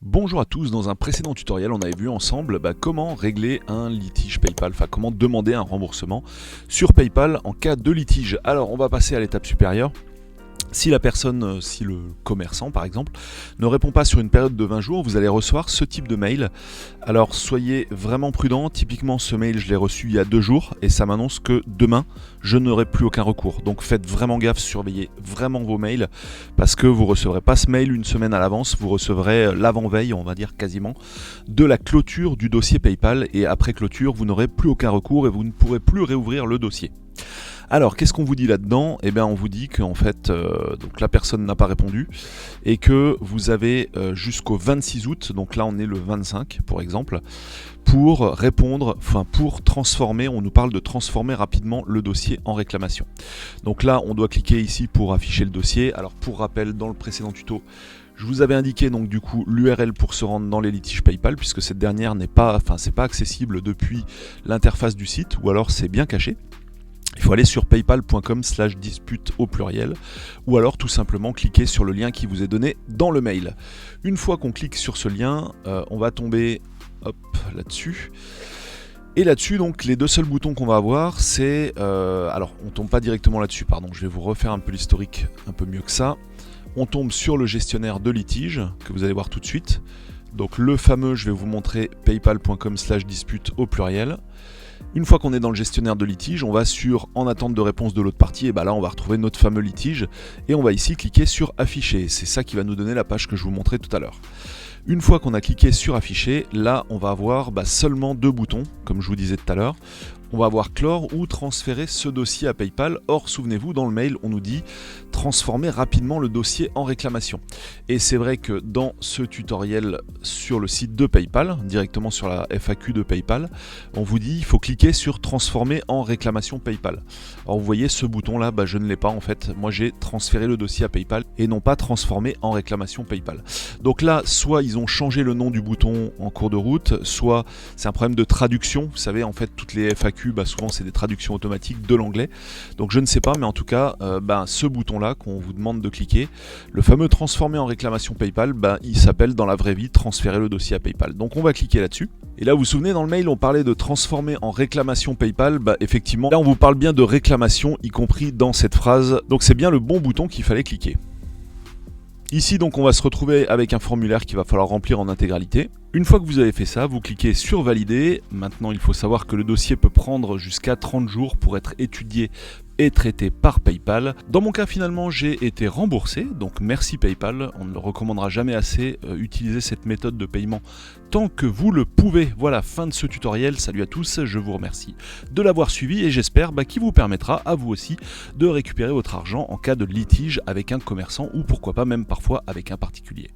Bonjour à tous, dans un précédent tutoriel on avait vu ensemble comment régler un litige PayPal, enfin comment demander un remboursement sur PayPal en cas de litige. Alors on va passer à l'étape supérieure. Si la personne, si le commerçant par exemple, ne répond pas sur une période de 20 jours, vous allez recevoir ce type de mail. Alors soyez vraiment prudents, typiquement ce mail je l'ai reçu il y a 2 jours et ça m'annonce que demain je n'aurai plus aucun recours. Donc faites vraiment gaffe, surveillez vraiment vos mails parce que vous ne recevrez pas ce mail une semaine à l'avance, vous recevrez l'avant-veille, on va dire quasiment, de la clôture du dossier PayPal et après clôture vous n'aurez plus aucun recours et vous ne pourrez plus réouvrir le dossier. Alors, qu'est-ce qu'on vous dit là-dedans ? Eh bien, on vous dit qu'en fait, donc la personne n'a pas répondu et que vous avez jusqu'au 26 août, donc là on est le 25 pour exemple, pour répondre, enfin pour transformer, on nous parle de transformer rapidement le dossier en réclamation. Donc là, on doit cliquer ici pour afficher le dossier. Alors pour rappel, dans le précédent tuto, je vous avais indiqué donc du coup l'URL pour se rendre dans les litiges PayPal, puisque cette dernière n'est pas, enfin c'est pas accessible depuis l'interface du site, ou alors c'est bien caché. Il faut aller sur paypal.com/dispute au pluriel ou alors tout simplement cliquer sur le lien qui vous est donné dans le mail. Une fois qu'on clique sur ce lien, on va tomber là-dessus. Et là-dessus, donc les deux seuls boutons qu'on va avoir, c'est... alors, on tombe pas directement là-dessus, pardon, je vais vous refaire un peu l'historique un peu mieux que ça. On tombe sur le gestionnaire de litige, que vous allez voir tout de suite. Donc le fameux, je vais vous montrer paypal.com/dispute au pluriel. Une fois qu'on est dans le gestionnaire de litige, on va sur en attente de réponse de l'autre partie, et là on va retrouver notre fameux litige, et on va ici cliquer sur afficher, c'est ça qui va nous donner la page que je vous montrais tout à l'heure. Une fois qu'on a cliqué sur afficher, là on va avoir seulement deux boutons, comme je vous disais tout à l'heure. On va avoir clore ou transférer ce dossier à PayPal. Or, souvenez-vous, dans le mail, on nous dit transformer rapidement le dossier en réclamation. Et c'est vrai que dans ce tutoriel sur le site de PayPal, directement sur la FAQ de PayPal, on vous dit il faut cliquer sur transformer en réclamation PayPal. Alors vous voyez ce bouton-là, je ne l'ai pas en fait. Moi j'ai transféré le dossier à PayPal et non pas transformé en réclamation PayPal. Donc là, soit ils ont changé le nom du bouton en cours de route, soit c'est un problème de traduction. Vous savez, en fait, toutes les FAQ, souvent c'est des traductions automatiques de l'anglais, donc je ne sais pas, mais en tout cas ce bouton là qu'on vous demande de cliquer, le fameux transformer en réclamation PayPal, il s'appelle dans la vraie vie transférer le dossier à PayPal. Donc on va cliquer là-dessus, et là vous vous souvenez, dans le mail on parlait de transformer en réclamation PayPal, effectivement là on vous parle bien de réclamation, y compris dans cette phrase, donc c'est bien le bon bouton qu'il fallait cliquer. Ici donc on va se retrouver avec un formulaire qu'il va falloir remplir en intégralité. Une fois que vous avez fait ça, vous cliquez sur valider. Maintenant il faut savoir que le dossier peut prendre jusqu'à 30 jours pour être étudié et traité par PayPal. Dans mon cas finalement j'ai été remboursé, donc merci PayPal, on ne le recommandera jamais assez, utiliser cette méthode de paiement tant que vous le pouvez. Voilà, fin de ce tutoriel, salut à tous, je vous remercie de l'avoir suivi et j'espère qu'il vous permettra à vous aussi de récupérer votre argent en cas de litige avec un commerçant ou pourquoi pas même parfois avec un particulier.